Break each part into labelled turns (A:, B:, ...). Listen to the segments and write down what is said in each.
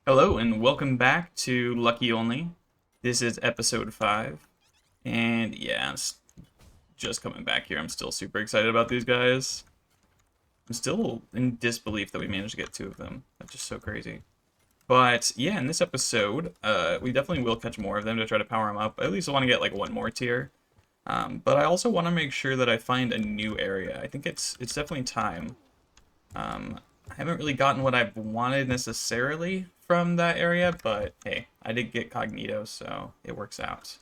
A: Hello and welcome back to Lucky Only. This is episode 5. And yeah, just coming back here. I'm still super excited about these guys. I'm still in disbelief that we managed to get 2 of them. That's just so crazy. But yeah, in this episode, we definitely will catch more of them to try to power them up. At least I want to get like one more tier. But I also want to make sure that I find a new area. I think it's definitely time. I haven't really gotten what I've wanted necessarily from that area, but hey, I did get Cognito, so it works out.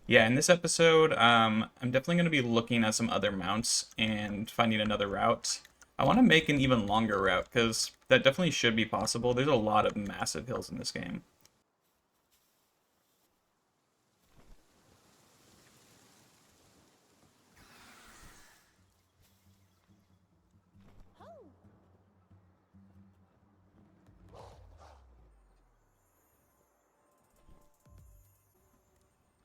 A: Yeah, in this episode, I'm definitely going to be looking at some other mounts and finding another route. I want to make an even longer route, because that definitely should be possible. There's a lot of massive hills in this game.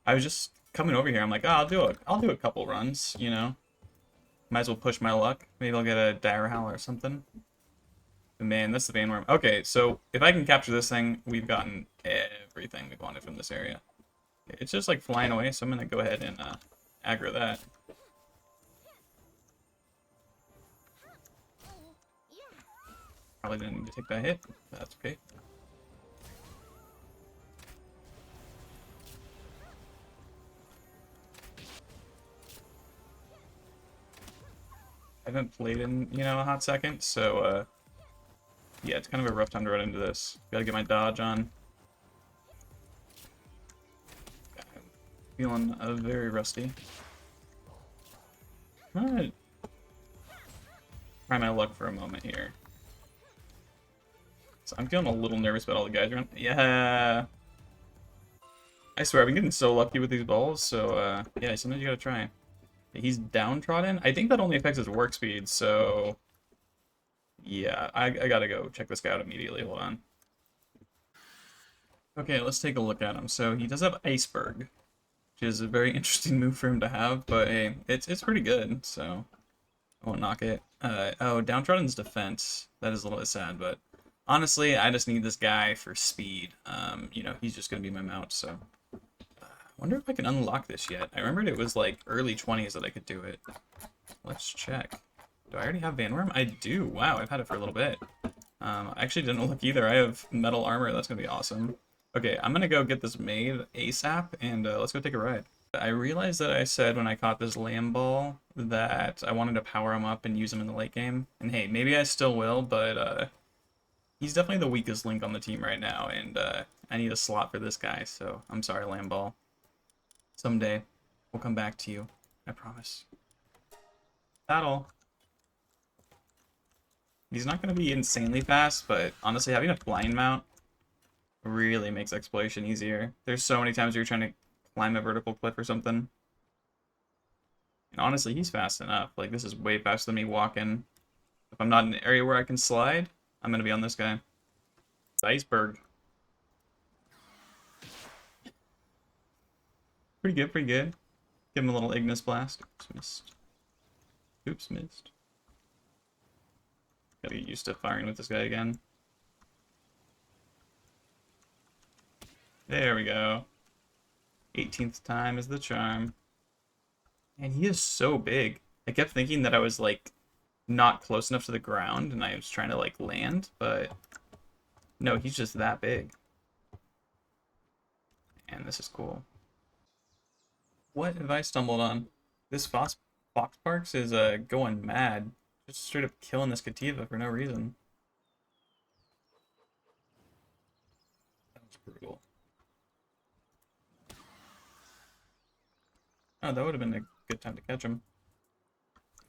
A: I was just coming over here. I'm like, oh, I'll do a couple runs, you know. Might as well push my luck. Maybe I'll get a dire howl or something. Man, that's the vein worm. Okay, so if I can capture this thing, we've gotten everything we wanted from this area. It's just like flying away, so I'm gonna go ahead and aggro that. Probably didn't need to take that hit. But that's okay. I haven't played in, a hot second, so yeah, it's kind of a rough time to run into this. Gotta get my dodge on. I'm feeling very rusty. I'm gonna try my luck for a moment here. So I'm feeling a little nervous about all the guys around. Yeah. I swear, I've been getting so lucky with these balls, so yeah, sometimes you gotta try. He's downtrodden? I think that only affects his work speed, so yeah, I gotta go check this guy out immediately. Hold on. Okay, let's take a look at him. So he does have Iceberg, which is a very interesting move for him to have, but hey, it's pretty good, so I won't knock it. Oh, Downtrodden's defense. That is a little bit sad, but honestly, I just need this guy for speed. He's just gonna be my mount, so. I wonder if I can unlock this yet. I remembered it was like early 20s that I could do it. Let's check. Do I already have Van Worm? I do. Wow, I've had it for a little bit. I actually didn't look either. I have metal armor. That's going to be awesome. Okay, I'm going to go get this made ASAP, and let's go take a ride. I realized that I said when I caught this lamb ball that I wanted to power him up and use him in the late game. And hey, maybe I still will, but he's definitely the weakest link on the team right now, and I need a slot for this guy, so I'm sorry, lamb ball. Someday, we'll come back to you. I promise. Battle. He's not going to be insanely fast, but honestly, having a flying mount really makes exploration easier. There's so many times you're trying to climb a vertical cliff or something. And honestly, he's fast enough. Like, this is way faster than me walking. If I'm not in an area where I can slide, I'm going to be on this guy. It's Iceberg. Pretty good, pretty good. Give him a little Ignis Blast. Oops, missed. Oops, missed. Gotta get used to firing with this guy again. There we go. 18th time is the charm. And he is so big. I kept thinking that I was, like, not close enough to the ground, and I was trying to, like, land, but no, he's just that big. And this is cool. What have I stumbled on? This Fox Parks is going mad. Just straight up killing this Kativa for no reason. That was brutal. Oh, that would have been a good time to catch him.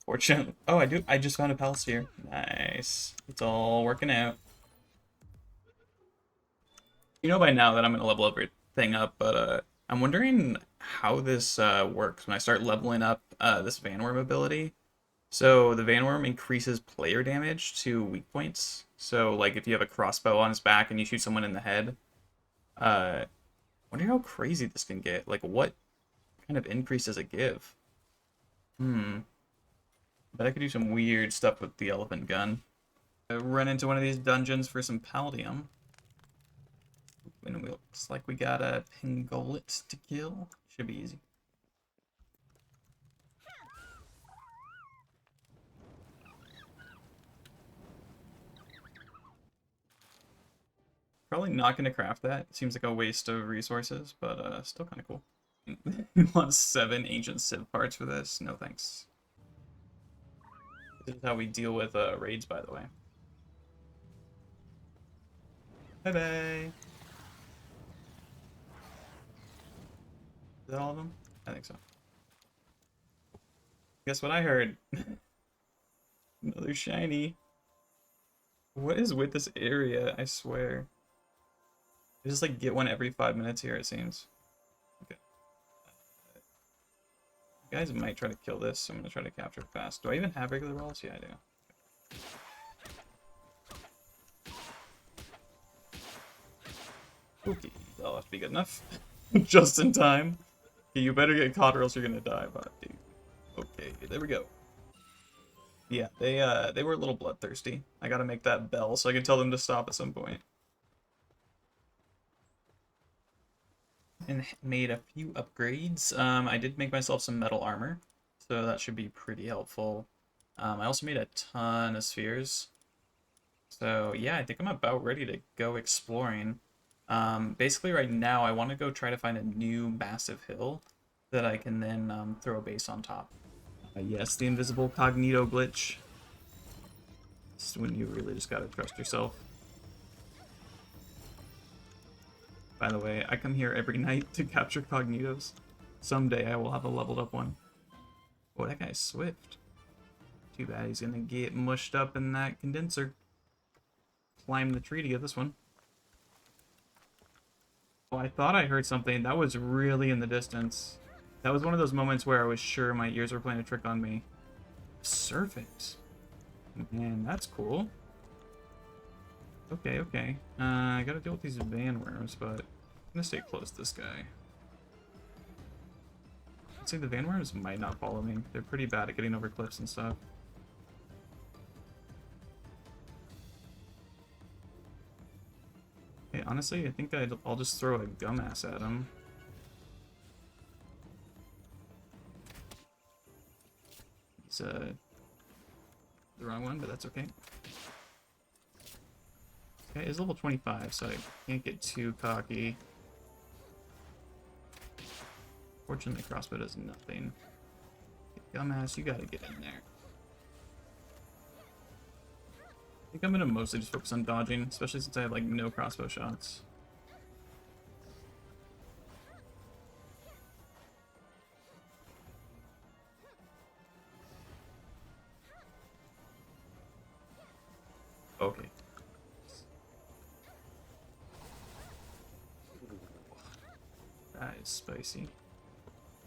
A: Fortunately. Oh, I do. I just found a Palsphere. Nice. It's all working out. You know by now that I'm going to level everything up, but I'm wondering how this works when I start leveling up this Van Worm ability. So the Van Worm increases player damage to weak points. So like if you have a crossbow on his back and you shoot someone in the head, wonder how crazy this can get. Like what kind of increase does it give? But I could do some weird stuff with the elephant gun. Run into one of these dungeons for some Paldium. And it looks like we got a Pingolet to kill. Should be easy. Probably not going to craft that. It seems like a waste of resources, but still kind of cool. You want 7 ancient civ parts for this? No thanks. This is how we deal with raids, by the way. Bye-bye. Is that all of them? I think so. Guess what I heard? Another shiny. What is with this area? I swear. You just like get one every 5 minutes here, it seems. Okay. You guys might try to kill this, so I'm gonna try to capture it fast. Do I even have regular rolls? Yeah, I do. Okay, that'll have to be good enough. Just in time. Okay, you better get caught or else you're gonna die, but dude. Okay, there we go. Yeah, they were a little bloodthirsty. I gotta make that bell so I can tell them to stop at some point. And made a few upgrades. I did make myself some metal armor, so that should be pretty helpful. I also made a ton of spheres. So yeah, I think I'm about ready to go exploring. Basically right now I want to go try to find a new massive hill that I can then throw a base on top. Yes, the invisible cognito glitch. It's when you really just gotta trust yourself. By the way, I come here every night to capture cognitos. Someday I will have a leveled up one. Oh, that guy's swift. Too bad he's gonna get mushed up in that condenser. Climb the tree to get this one. Oh, I thought I heard something. That was really in the distance. That was one of those moments where I was sure my ears were playing a trick on me. Servant. Man, that's cool. Okay, okay. I gotta deal with these van worms, but I'm gonna stay close to this guy. I'd say the van worms might not follow me. They're pretty bad at getting over cliffs and stuff. Okay, honestly, I think I'll just throw a gum-ass at him. He's the wrong one, but that's okay. Okay, it's level 25, so I can't get too cocky. Fortunately, crossbow does nothing. Gummass, you gotta get in there. I think I'm gonna mostly just focus on dodging, especially since I have like no crossbow shots. Okay. That is spicy.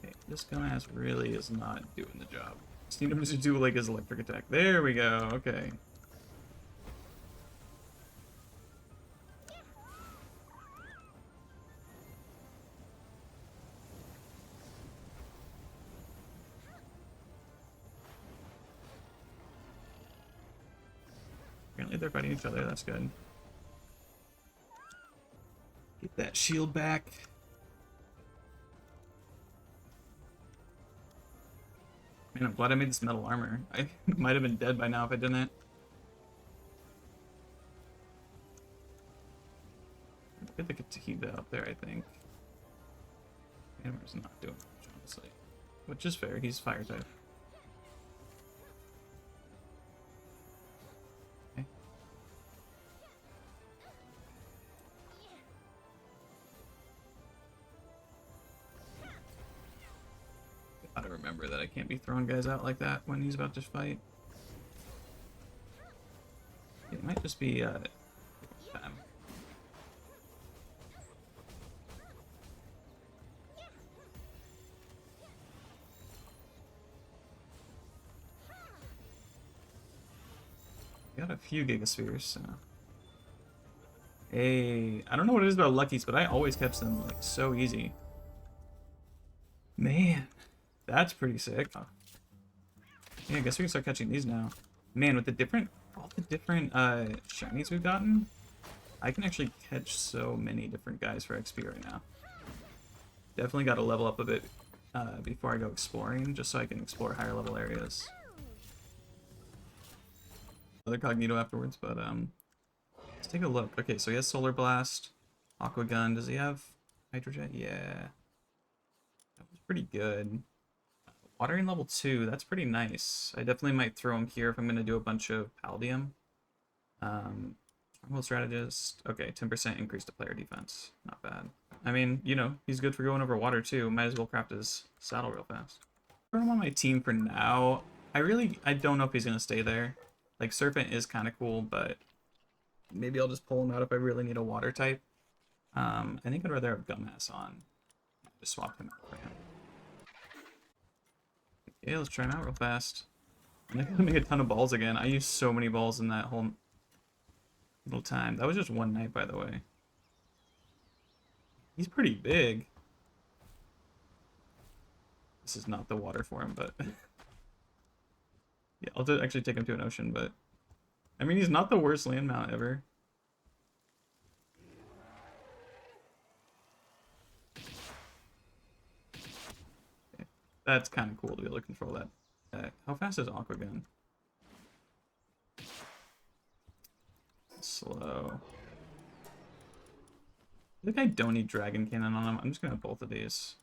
A: Okay, this gummass really is not doing the job. Just need him to do like his electric attack. There we go. Okay. Apparently they're fighting each other. That's good. Get that shield back. Man, I'm glad I made this metal armor. I might have been dead by now if I didn't. Get the Katahida up there, I think. Hammer's not doing much, honestly. Which is fair, he's fire type. Okay. Gotta remember that I can't be throwing guys out like that when he's about to fight. It might just be time. Got a few gigaspheres, so. Hey, I don't know what it is about Luckies, but I always catch them like so easy. Man, that's pretty sick. Yeah, I guess we can start catching these now. Man, with the different, all the different shinies we've gotten, I can actually catch so many different guys for XP right now. Definitely got to level up a bit before I go exploring, just so I can explore higher level areas. Another Cognito afterwards, but let's take a look. Okay, so he has Solar Blast, Aqua Gun. Does he have Hydrojet? Yeah. That was pretty good. Watering level 2, that's pretty nice. I definitely might throw him here if I'm going to do a bunch of Paldium. Stronghold Strategist. Okay, 10% increase to player defense. Not bad. I mean, you know, he's good for going over water too. Might as well craft his saddle real fast. Throw him on my team for now. I don't know if he's going to stay there. Like, Serpent is kind of cool, but maybe I'll just pull him out if I really need a water type. I think I'd rather have Gummass on. Just swap him out for him. Okay, let's try him out real fast. I'm gonna make a ton of balls again. I used so many balls in that whole little time. That was just one night, by the way. He's pretty big. This is not the water for him, but... yeah, I'll actually take him to an ocean, but... I mean, he's not the worst land mount ever. Okay. That's kind of cool to be able to control that. How fast is Aqua Gun? Slow. I think I don't need Dragon Cannon on him. I'm just gonna have both of these.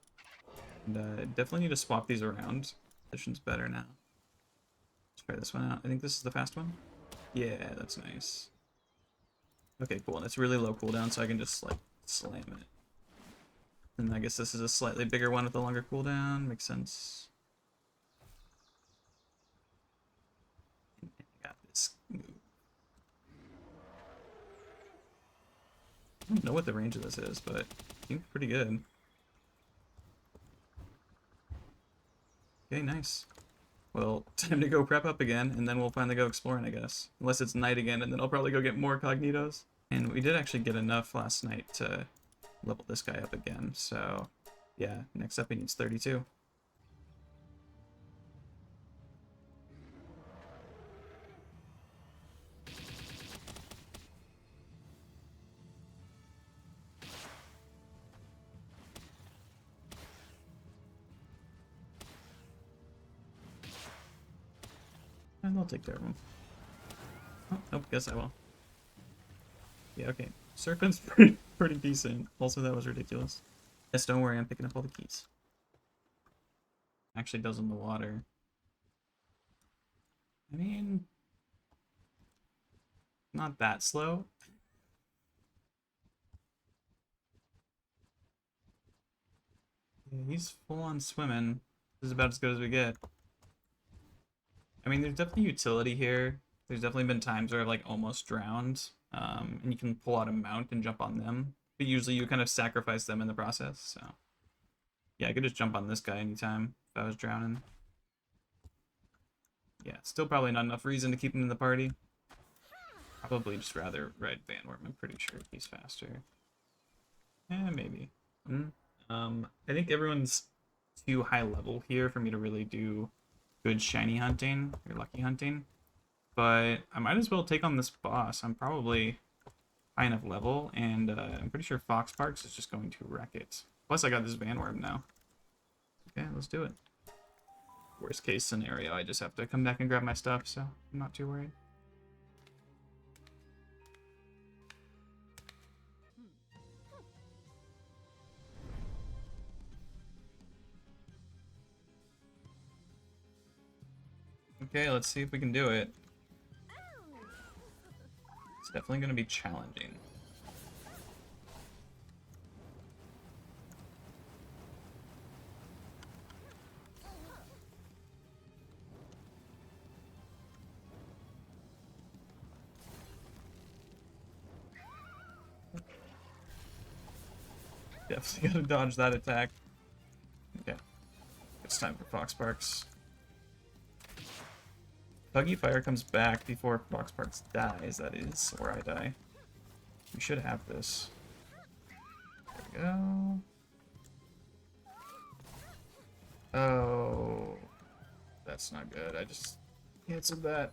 A: And definitely need to swap these around. Position's better now. Let's try this one out. I think this is the fast one. Yeah, that's nice. Okay, cool. And it's really low cooldown, so I can just like slam it. And I guess this is a slightly bigger one with a longer cooldown. Makes sense. Got this move. I don't know what the range of this is, but it seems pretty good. Okay, nice. Well, time to go prep up again, and then we'll finally go exploring, I guess. Unless it's night again, and then I'll probably go get more Cognitos. And we did actually get enough last night to level this guy up again, so yeah, next up he needs 32. And I'll take care of him. Oh, nope, guess I will. Yeah, okay. Serpent's pretty decent. Also, that was ridiculous. Yes, don't worry, I'm picking up all the keys. Actually does in the water. I mean, not that slow. Yeah, he's full on swimming. This is about as good as we get. I mean, there's definitely utility here. There's definitely been times where I've like almost drowned. And you can pull out a mount and jump on them. But usually you kind of sacrifice them in the process, so. Yeah, I could just jump on this guy anytime if I was drowning. Yeah, still probably not enough reason to keep him in the party. Probably just rather ride Vanworm. I'm pretty sure he's faster. Maybe. I think everyone's too high level here for me to really do good shiny hunting or lucky hunting. But I might as well take on this boss. I'm probably high enough level, and I'm pretty sure Fox Parks is just going to wreck it. Plus, I got this Vanworm now. Okay, let's do it. Worst case scenario, I just have to come back and grab my stuff, so I'm not too worried. Okay, let's see if we can do it. It's definitely going to be challenging. Definitely gotta dodge that attack. Okay. It's time for Fox Parks. Buggy Fire comes back before Fox Parks dies, that is, or I die. We should have this. There we go. Oh. That's not good. I just canceled that.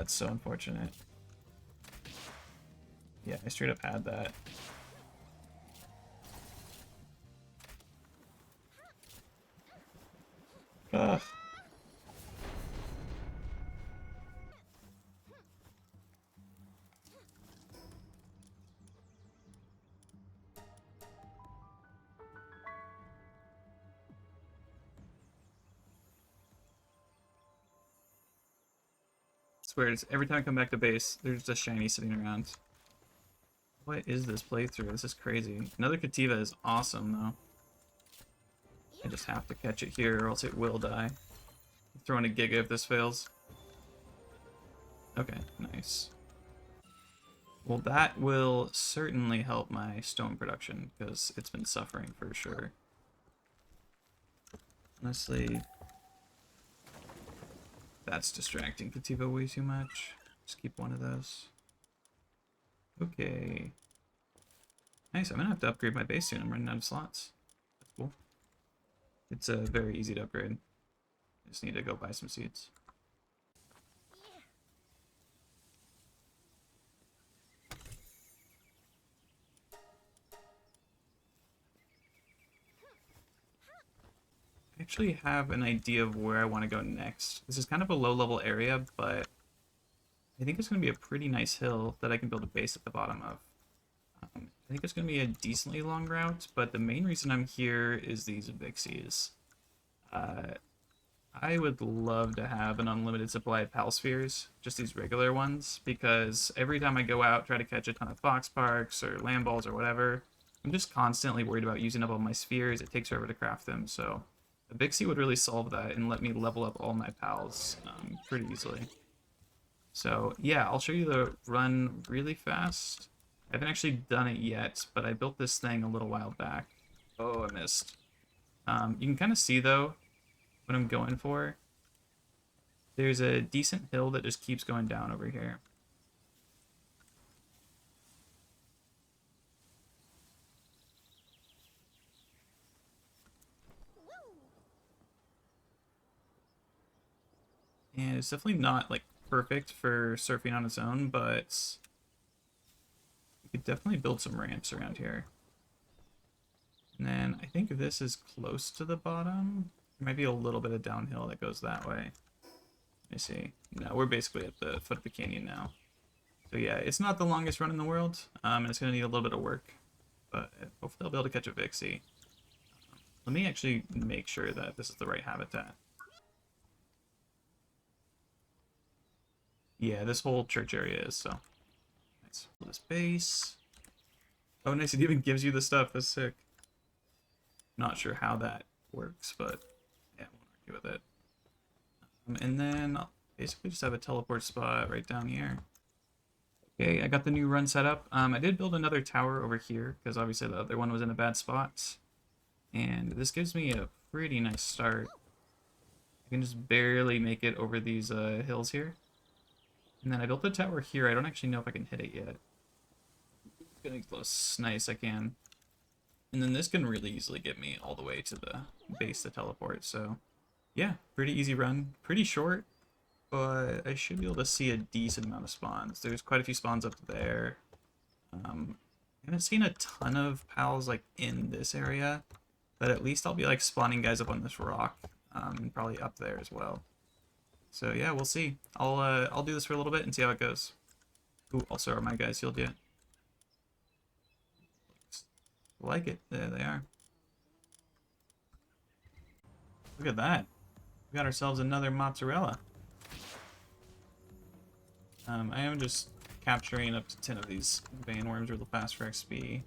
A: that's so unfortunate. Yeah, I straight up had that. Ugh. It's weird. It's every time I come back to base, there's a shiny sitting around. What is this playthrough? This is crazy. Another Kativa is awesome, though. I just have to catch it here, or else it will die. I'm throwing a Giga if this fails. Okay, nice. Well, that will certainly help my stone production, because it's been suffering for sure. Honestly, that's distracting Kativa way too much. Just keep one of those. Okay. Nice, I'm gonna have to upgrade my base soon. I'm running out of slots. That's cool. It's very easy to upgrade. I just need to go buy some seeds. I actually have an idea of where I want to go next. This is kind of a low-level area, but I think it's going to be a pretty nice hill that I can build a base at the bottom of. I think it's going to be a decently long route, but the main reason I'm here is these Vixies. I would love to have an unlimited supply of Pal Spheres, just these regular ones, because every time I go out, try to catch a ton of Fox Parks or Land Balls or whatever, I'm just constantly worried about using up all my spheres. It takes forever to craft them, so a Vixie would really solve that and let me level up all my pals pretty easily. So yeah, I'll show you the run really fast. I haven't actually done it yet, but I built this thing a little while back. Oh, I missed. You can kind of see, though, what I'm going for. There's a decent hill that just keeps going down over here. And it's definitely not, like, perfect for surfing on its own, but you could definitely build some ramps around here. And then I think this is close to the bottom. There might be a little bit of downhill that goes that way. Let me see. No, we're basically at the foot of the canyon now. So yeah, it's not the longest run in the world, and it's going to need a little bit of work. But hopefully I'll be able to catch a Vixie. Let me actually make sure that this is the right habitat. Yeah, this whole church area is, so. Nice. This base. Oh, nice, it even gives you the stuff. That's sick. Not sure how that works, but yeah, I won't argue with it. And then I'll basically just have a teleport spot right down here. Okay, I got the new run set up. I did build another tower over here, because obviously the other one was in a bad spot. And this gives me a pretty nice start. I can just barely make it over these hills here. And then I built the tower here. I don't actually know if I can hit it yet. Getting close. Nice, I can. And then this can really easily get me all the way to the base to teleport. So, yeah, pretty easy run. Pretty short, but I should be able to see a decent amount of spawns. There's quite a few spawns up there. I haven't seen a ton of pals like in this area, but at least I'll be like spawning guys up on this rock, and probably up there as well. So yeah, we'll see. I'll do this for a little bit and see how it goes. Ooh, also, are my guys healed yet? Like it. There they are. Look at that. We got ourselves another mozzarella. I am just capturing up to 10 of these vein worms real fast for XP.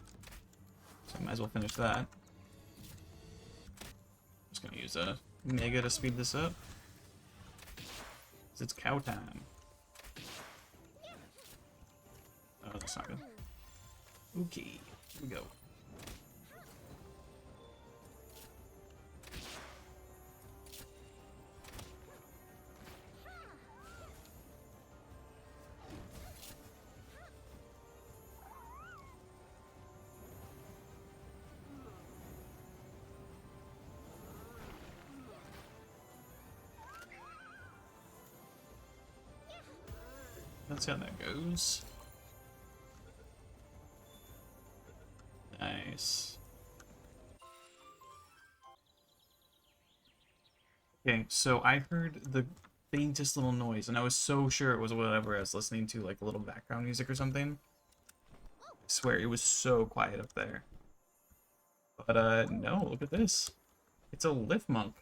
A: So I might as well finish that. Just gonna use a mega to speed this up. It's cow time. Oh, that's not good. Okay, here we go. Let's see how that goes. Nice. Okay, so I heard the faintest little noise, and I was so sure it was whatever I was listening to, like a little background music or something. I swear, it was so quiet up there. But, no, look at this. It's a lift monk.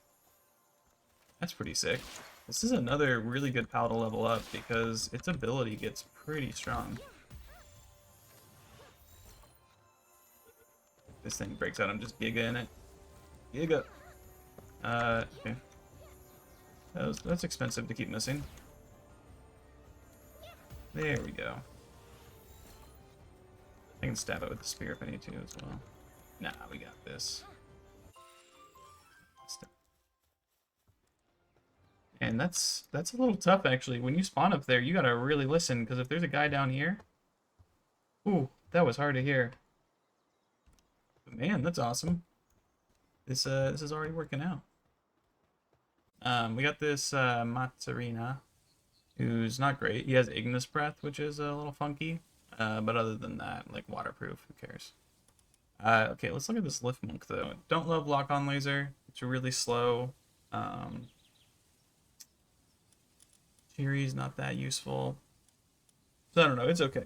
A: That's pretty sick. This is another really good pal to level up, because its ability gets pretty strong. This thing breaks out, I'm just Giga in it. Giga! Okay. That's expensive to keep missing. There we go. I can stab it with the spear if I need to as well. Nah, we got this. And that's a little tough actually. When you spawn up there, you gotta really listen, because if there's a guy down here, ooh, that was hard to hear. But man, that's awesome. This is already working out. We got this Matsarina, who's not great. He has Ignis Breath, which is a little funky. But other than that, like waterproof, who cares? Okay, let's look at this Lift Monk though. Don't love lock-on laser. It's really slow. Fury's not that useful. So I don't know, it's okay.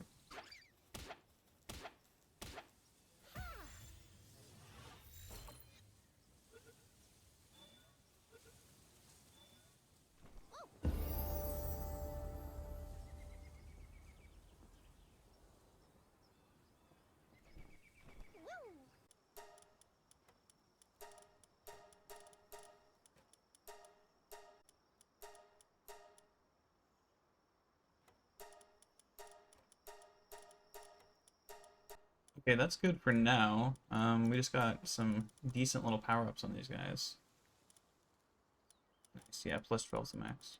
A: Okay, that's good for now. We just got some decent little power-ups on these guys. Nice, yeah, plus 12 to max.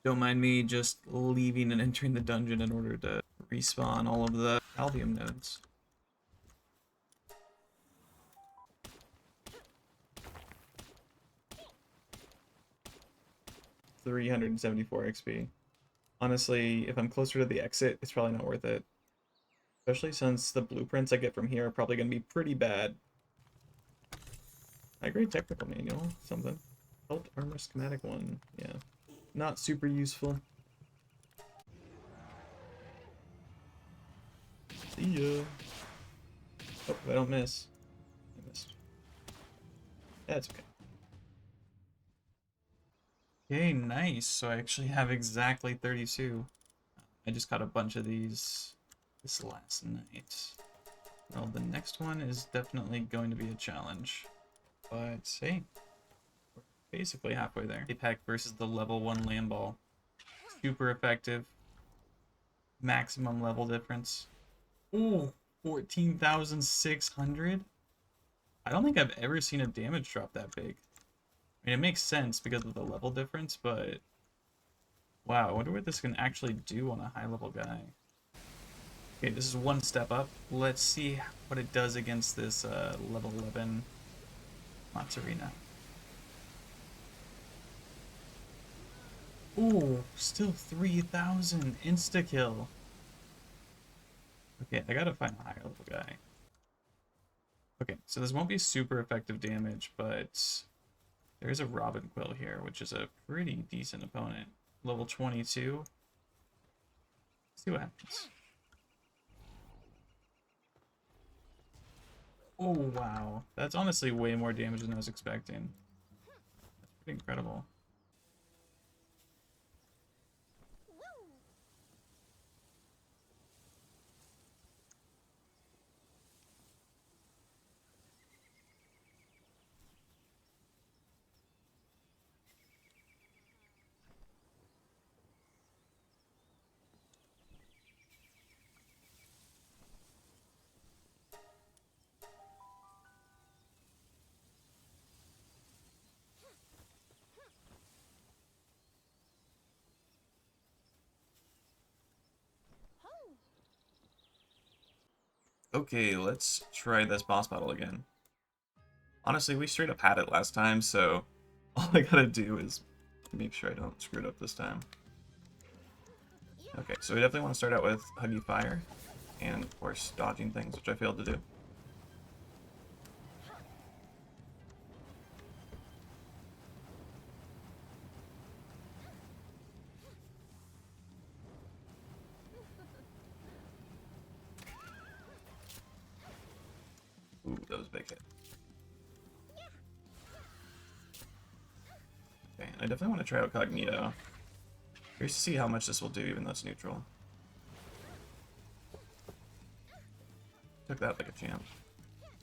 A: Don't mind me just leaving and entering the dungeon in order to respawn all of the Albium nodes. $374 XP. Honestly, if I'm closer to the exit, it's probably not worth it. Especially since the blueprints I get from here are probably going to be pretty bad. High grade technical manual, something. Belt armor schematic 1, yeah. Not super useful. See ya. Oh, I don't miss. I missed. That's okay. Okay, nice. So I actually have exactly 32. I just got a bunch of these this last night. Well, the next one is definitely going to be a challenge. But hey, we're basically halfway there. Apex versus the level 1 land ball. Super effective. Maximum level difference. Ooh, 14,600? I don't think I've ever seen a damage drop that big. I mean, it makes sense because of the level difference, but wow, I wonder what this can actually do on a high level guy. Okay, this is one step up. Let's see what it does against this level 11 Matsarina. Ooh, still 3,000 insta-kill. Okay, I gotta find a higher level guy. Okay, so this won't be super effective damage, but there's a Robin Quill here, which is a pretty decent opponent. Level 22. Let's see what happens. Oh, wow. That's honestly way more damage than I was expecting. That's pretty incredible. Okay, let's try this boss battle again. Honestly, we straight up had it last time, so all I gotta do is make sure I don't screw it up this time. Okay, so we definitely want to start out with Huggy Fire, and of course dodging things, which I failed to do. Ooh, that was a big hit. Okay, and I definitely want to try out Cognito. Curious to see how much this will do, even though it's neutral. Took that like a champ.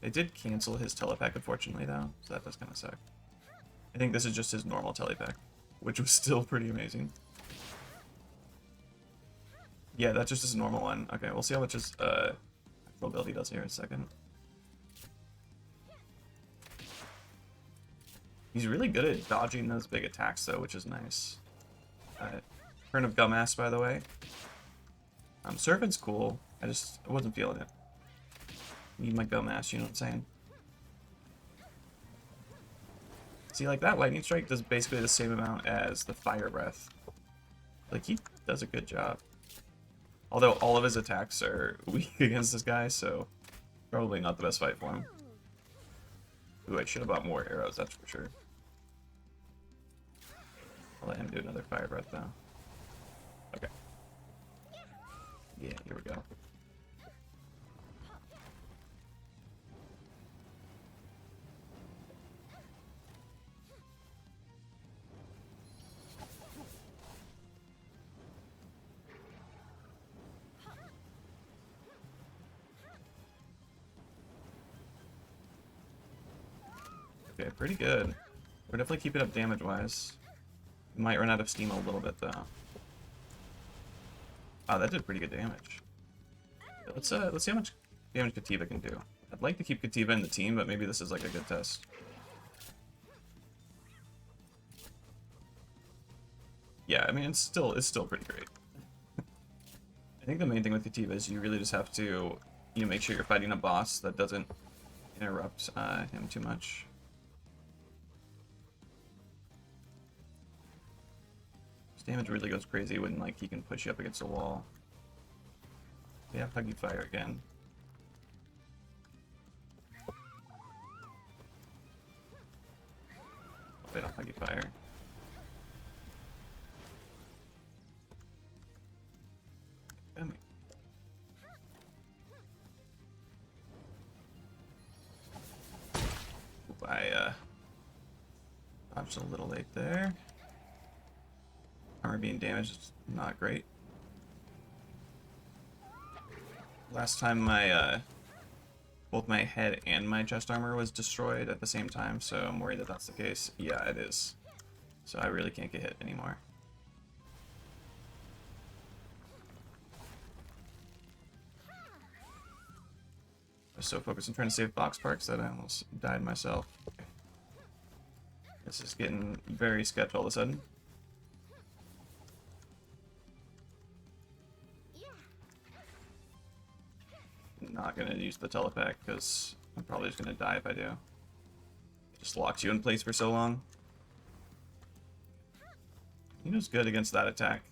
A: They did cancel his telepack, unfortunately, though, so that does kind of suck. I think this is just his normal telepack, which was still pretty amazing. Yeah, that's just his normal one. Okay, we'll see how much his actual ability does here in a second. He's really good at dodging those big attacks, though, which is nice. Turn of Gummass, by the way. Servant's cool. I wasn't feeling it. Need my Gummass, you know what I'm saying? See, like that Lightning Strike does basically the same amount as the Fire Breath. Like, he does a good job. Although all of his attacks are weak against this guy, so probably not the best fight for him. Ooh, I should have bought more arrows, that's for sure. I'll let him do another Fire Breath, though. Okay. Yeah, here we go. Okay, pretty good. We're definitely keeping up damage-wise. Might run out of steam a little bit, though. Wow, that did pretty good damage. Let's see how much damage Kativa can do. I'd like to keep Kativa in the team, but maybe this is like a good test. Yeah, I mean it's still pretty great. I think the main thing with Kativa is you really just have to make sure you're fighting a boss that doesn't interrupt him too much. His damage really goes crazy when like he can push you up against a wall. We have Huggy Fire again. They don't Huggy Fire. Taming. Oop, I dodged a little late there. Armor being damaged is not great. Last time my both my head and my chest armor was destroyed at the same time, so I'm worried that that's the case. Yeah, it is. So I really can't get hit anymore. I was so focused on trying to save box parks that I almost died myself. Okay. This is getting very sketch all of a sudden. Not gonna use the telepack because I'm probably just gonna die if I do. It just locks you in place for so long. He was good against that attack.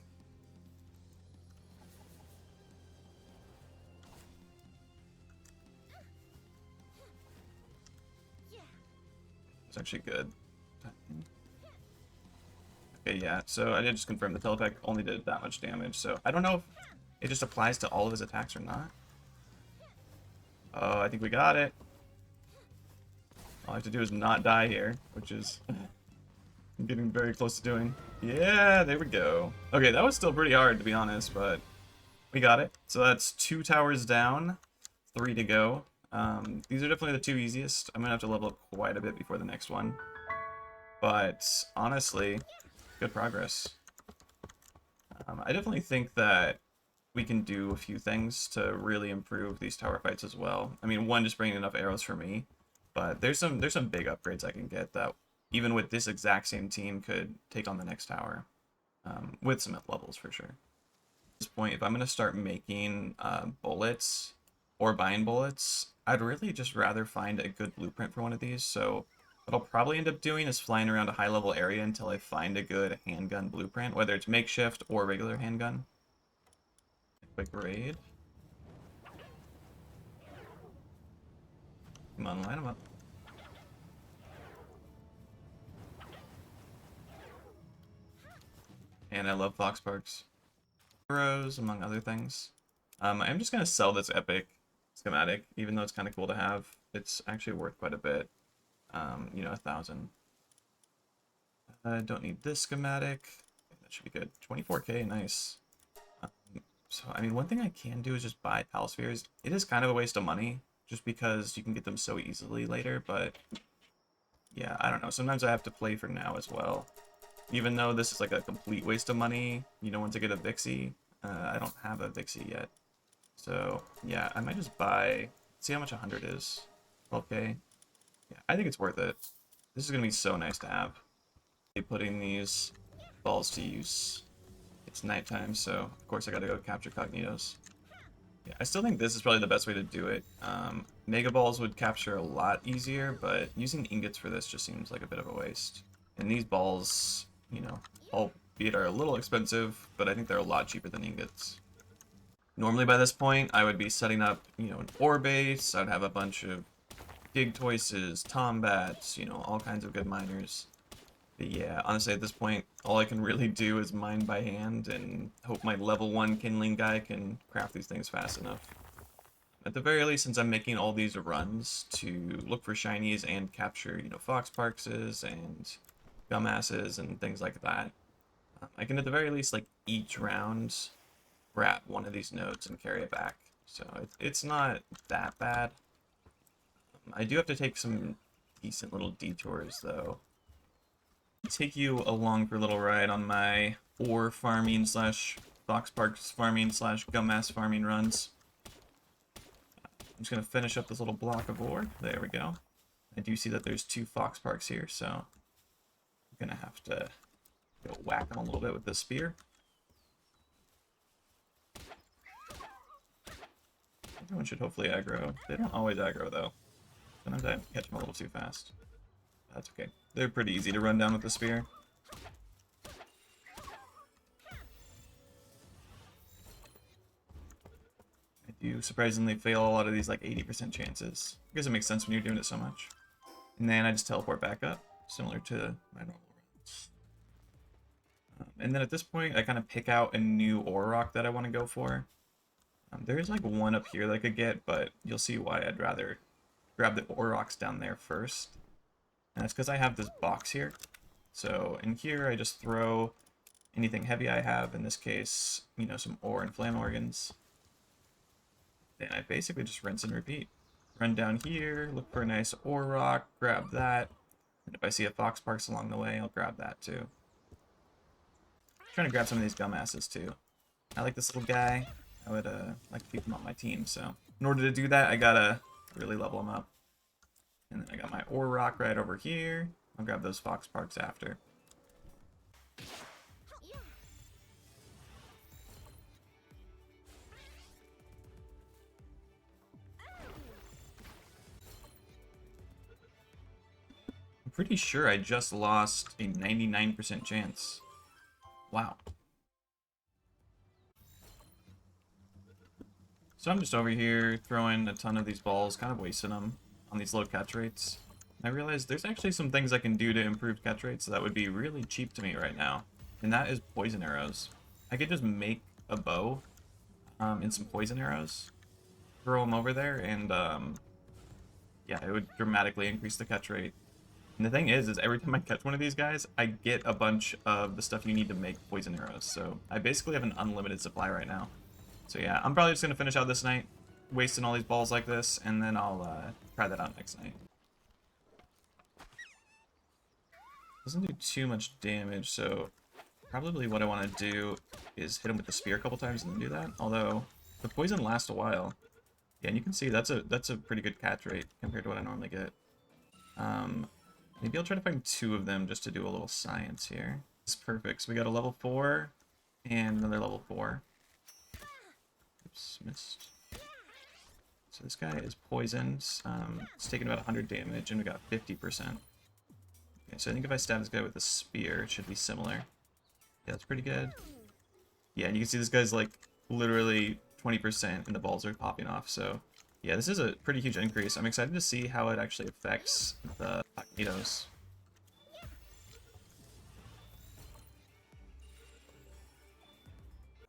A: It's actually good. Okay, yeah, so I did just confirm the telepack only did that much damage, so I don't know if it just applies to all of his attacks or not. Oh, I think we got it. All I have to do is not die here, which is I'm getting very close to doing. Yeah, there we go. Okay, that was still pretty hard, to be honest, but we got it. So that's 2 towers down, 3 to go. These are definitely the 2 easiest. I'm going to have to level up quite a bit before the next one. But honestly, good progress. I definitely think that we can do a few things to really improve these tower fights as well. I mean, one, just bringing enough arrows for me, but there's some big upgrades I can get that even with this exact same team could take on the next tower, with some levels for sure. At this point, if I'm going to start making bullets or buying bullets, I'd really just rather find a good blueprint for one of these. So what I'll probably end up doing is flying around a high level area until I find a good handgun blueprint, whether it's makeshift or regular handgun. Quick raid. Come on, line them up. And I love Fox Parks. Heroes, among other things. I'm just going to sell this epic schematic, even though it's kind of cool to have. It's actually worth quite a bit. You know, 1,000. I don't need this schematic. That should be good. 24k, nice. So, I mean, one thing I can do is just buy Pal Spheres. It is kind of a waste of money, just because you can get them so easily later, but yeah, I don't know. Sometimes I have to play for now as well. Even though this is like a complete waste of money, you know, once I get a Vixie, I don't have a Vixie yet. So, yeah, I might just buy, see how much 100 is. 12k. Yeah, I think it's worth it. This is going to be so nice to have. Putting these balls to use. It's nighttime, so of course I gotta go capture Cognitos. Yeah, I still think this is probably the best way to do it. Mega Balls would capture a lot easier, but using ingots for this just seems like a bit of a waste. And these balls, you know, albeit are a little expensive, but I think they're a lot cheaper than ingots. Normally by this point, I would be setting up, you know, an ore base. I'd have a bunch of Dig Toises, Tombats, you know, all kinds of good miners. But yeah, honestly, at this point, all I can really do is mine by hand and hope my level 1 kindling guy can craft these things fast enough. At the very least, since I'm making all these runs to look for shinies and capture, you know, Fox Parkses and Gummasses and things like that, I can at the very least, like, each round grab one of these nodes and carry it back. So it's not that bad. I do have to take some decent little detours, though. Take you along for a little ride on my ore farming slash Fox Parks farming slash Gummass farming runs. I'm just going to finish up this little block of ore. There we go. I do see that there's 2 Fox Parks here, so I'm going to have to go whack them a little bit with this spear. Everyone should hopefully aggro. They don't always aggro, though. Sometimes I catch them a little too fast. That's okay. They're pretty easy to run down with the spear. I do surprisingly fail a lot of these like 80% chances. I guess it makes sense when you're doing it so much. And then I just teleport back up, similar to my normal runs. And then at this point, I kind of pick out a new ore rock that I want to go for. There is like one up here that I could get, but you'll see why I'd rather grab the ore rocks down there first. And that's because I have this box here. So in here, I just throw anything heavy I have. In this case, you know, some ore and flame organs. Then I basically just rinse and repeat. Run down here, look for a nice ore rock, grab that. And if I see a Fox Parks along the way, I'll grab that too. I'm trying to grab some of these Gummasses too. I like this little guy. I would like to keep him on my team. So in order to do that, I gotta really level him up. And then I got my ore rock right over here. I'll grab those Fox Parks after. I'm pretty sure I just lost a 99% chance. Wow. So I'm just over here throwing a ton of these balls, kind of wasting them on these low catch rates. I realized there's actually some things I can do to improve catch rates that would be really cheap to me right now. And that is poison arrows. I could just make a bow and some poison arrows, throw them over there, and yeah, it would dramatically increase the catch rate. And the thing is every time I catch one of these guys, I get a bunch of the stuff you need to make poison arrows. So I basically have an unlimited supply right now. So yeah, I'm probably just going to finish out this night, wasting all these balls like this, and then I'll try that out next night. Doesn't do too much damage, so probably what I want to do is hit him with the spear a couple times and then do that. Although the poison lasts a while. Yeah, and you can see that's a pretty good catch rate compared to what I normally get. Maybe I'll try to find 2 of them just to do a little science here. It's perfect. So we got a level 4 and another level 4. Oops, missed. So this guy is poisoned. It's taking about 100 damage, and we got 50%. Okay, so I think if I stab this guy with a spear, it should be similar. Yeah, that's pretty good. Yeah, and you can see this guy's like literally 20% and the balls are popping off, so yeah, this is a pretty huge increase. I'm excited to see how it actually affects the Magnetos.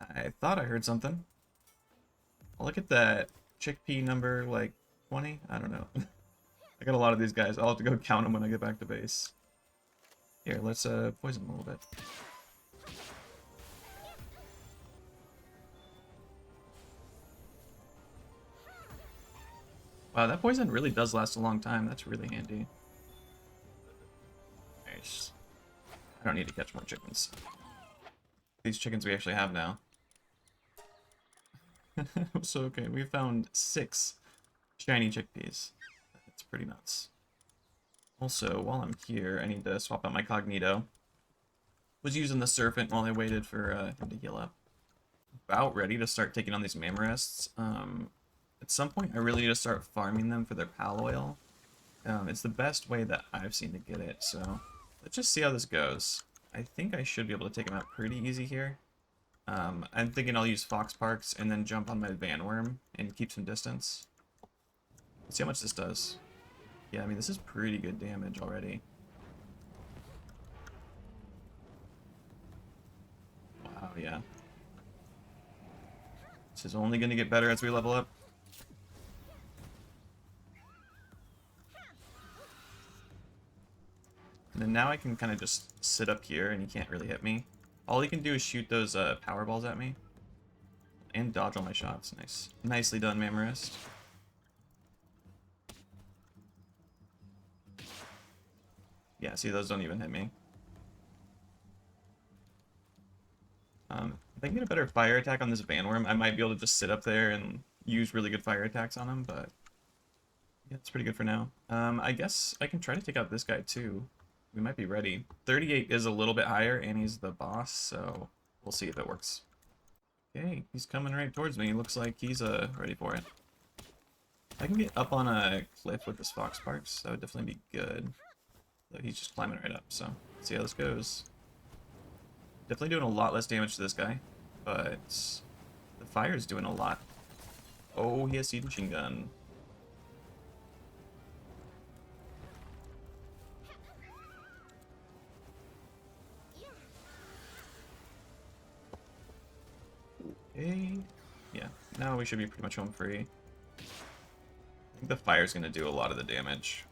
A: I thought I heard something. I'll look at that chickpea number, like 20? I don't know. I got a lot of these guys. I'll have to go count them when I get back to base. Here, let's poison them a little bit. Wow, that poison really does last a long time. That's really handy. Nice. I don't need to catch more chickens. These chickens we actually have now. So, okay, we found 6 shiny chickpeas. That's pretty nuts. Also, while I'm here, I need to swap out my Cognito. Was using the Serpent while I waited for him to heal up. About ready to start taking on these Mammorests. At some point, I really need to start farming them for their pal oil. It's the best way that I've seen to get it, so let's just see how this goes. I think I should be able to take them out pretty easy here. I'm thinking I'll use Fox Parks and then jump on my Vanworm and keep some distance. Let's see how much this does. Yeah, I mean, this is pretty good damage already. Wow, yeah. This is only going to get better as we level up. And then now I can kind of just sit up here and he can't really hit me. All he can do is shoot those power balls at me. And dodge all my shots. Nice. Nicely done, Mamorist. Yeah, see, those don't even hit me. If I can get a better fire attack on this Vanworm, I might be able to just sit up there and use really good fire attacks on him, but yeah, it's pretty good for now. I guess I can try to take out this guy too. We might be ready. 38 is a little bit higher, and he's the boss, so we'll see if it works. Okay, he's coming right towards me. Looks like he's ready for it. I can get up on a cliff with this Fox Sparks. That would definitely be good. But he's just climbing right up, so let's see how this goes. Definitely doing a lot less damage to this guy, but the fire is doing a lot. Oh, he has Seed Machine Gun. Okay. Yeah, now we should be pretty much home free. I think the fire's going to do a lot of the damage.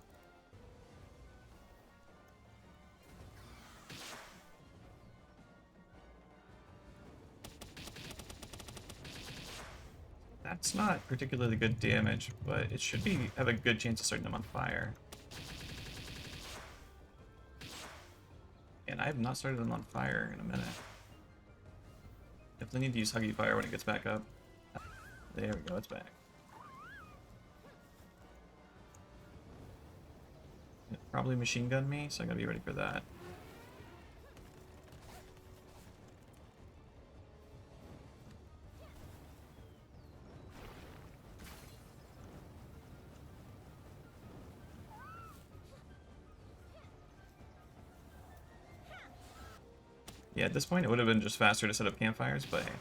A: That's not particularly good damage, but it should have a good chance of starting them on fire. And I have not started them on fire in a minute. Definitely need to use Huggy Fire when it gets back up. There we go, it's back. It'll probably machine gun me, so I gotta be ready for that. Yeah, at this point it would have been just faster to set up campfires, but hey,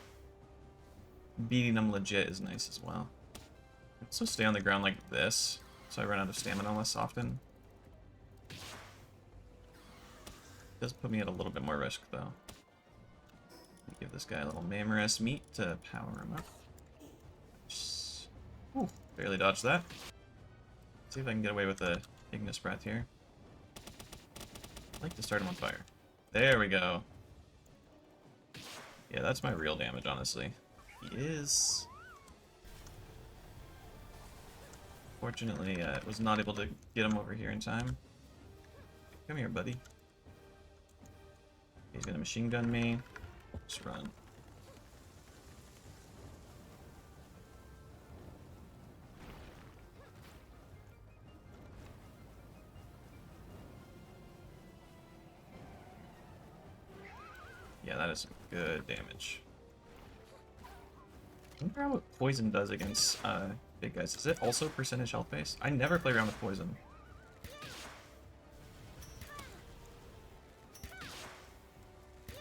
A: beating them legit is nice as well. Also stay on the ground like this, so I run out of stamina less often. It does put me at a little bit more risk, though. Give this guy a little Mamorest meat to power him up. Ooh, barely dodged that. See if I can get away with a Ignis Breath here. I'd like to start him on fire. There we go. Yeah, that's my real damage, honestly. He is... Fortunately, was not able to get him over here in time. Come here, buddy. He's gonna machine gun me. Just run. Yeah, that is some good damage. I wonder how what poison does against Big guys. Is it also percentage health base? I never play around with poison.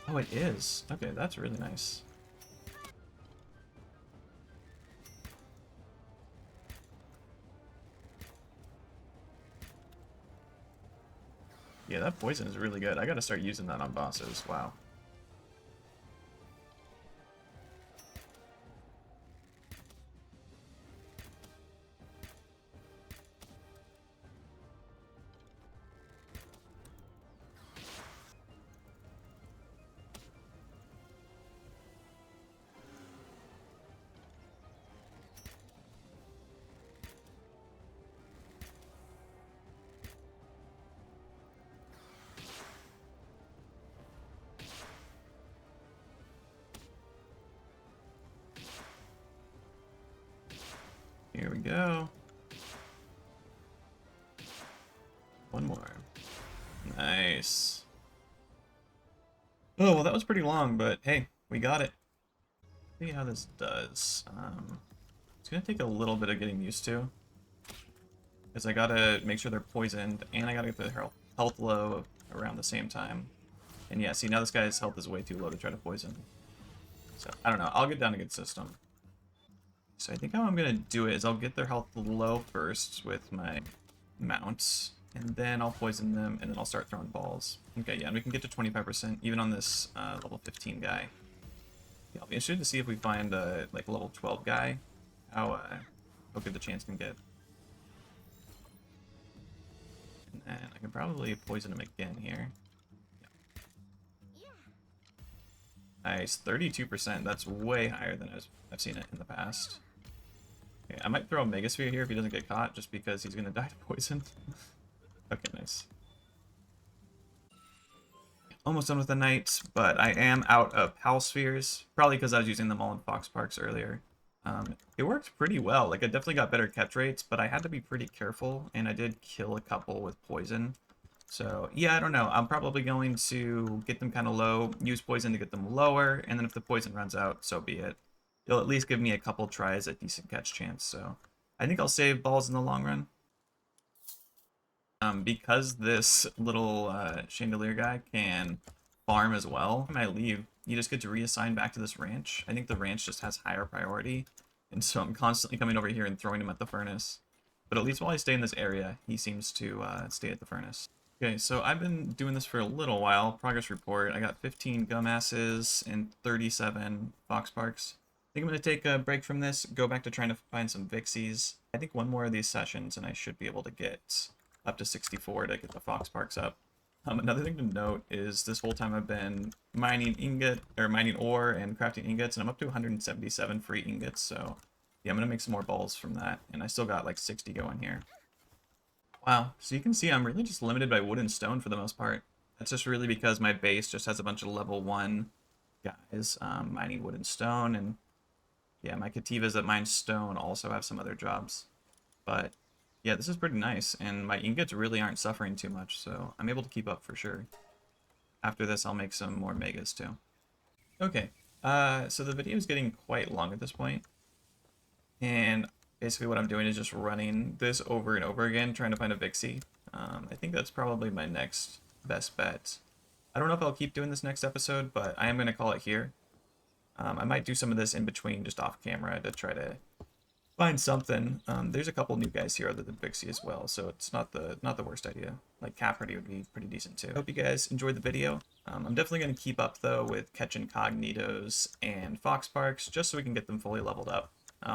A: Oh, it is. Okay, that's really nice. Yeah, that poison is really good. I gotta start using that on bosses. Wow. Here we go. One more. Nice. Oh, well, that was pretty long, but hey, we got it. See how this does. It's gonna take a little bit of getting used to, because I gotta make sure they're poisoned, and I gotta get their health low around the same time. And yeah, see, now this guy's health is way too low to try to poison. So, I don't know. I'll get down a good system. So I think how I'm gonna do it is I'll get their health low first with my mounts, and then I'll poison them, and then I'll start throwing balls. Okay, yeah, and we can get to 25% even on this level 15 guy. Yeah, I'll be interested to see if we find a like level 12 guy, how good the chance can get. And then I can probably poison him again here. Yeah. Nice, 32%. That's way higher than I've seen it in the past. Okay, I might throw a Megasphere here if he doesn't get caught, just because he's gonna die to poison. Okay, nice. Almost done with the knights, but I am out of Pal Spheres, probably because I was using them all in Fox Parks earlier. It worked pretty well. Like, I definitely got better catch rates, but I had to be pretty careful, and I did kill a couple with poison. So, yeah, I don't know. I'm probably going to get them kind of low, use poison to get them lower, and then if the poison runs out, so be it. It'll at least give me a couple tries at decent catch chance, so I think I'll save balls in the long run. Because this little chandelier guy can farm as well, when I leave, you just get to reassign back to this ranch. I think the ranch just has higher priority, and so I'm constantly coming over here and throwing him at the furnace. But at least while I stay in this area, he seems to stay at the furnace. Okay, so I've been doing this for a little while. Progress report. I got 15 gum asses and 37 fox parks. I think I'm going to take a break from this, go back to trying to find some Vixies. I think one more of these sessions and I should be able to get up to 64 to get the fox parks up. Another thing to note is this whole time I've been mining mining ore and crafting ingots, and I'm up to 177 free ingots, so yeah, I'm gonna make some more balls from that, and I still got like 60 going here. Wow, so you can see I'm really just limited by wood and stone for the most part. That's just really because my base just has a bunch of level 1 guys mining wood and stone, and yeah, my Cativas that mine stone also have some other jobs. But yeah, this is pretty nice, and my ingots really aren't suffering too much, so I'm able to keep up for sure. After this, I'll make some more megas too. Okay, so the video is getting quite long at this point, and basically what I'm doing is just running this over and over again, trying to find a Vixie. I think that's probably my next best bet. I don't know if I'll keep doing this next episode, but I am going to call it here. I might do some of this in between, just off camera, to try to find something. There's a couple new guys here other than Vixie as well, so it's not the worst idea. Like Capardy would be pretty decent too. Hope you guys enjoyed the video. I'm definitely going to keep up though with catching Cognitos and Fox Parks, just so we can get them fully leveled up.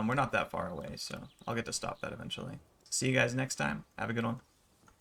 A: We're not that far away, so I'll get to stop that eventually. See you guys next time. Have a good one.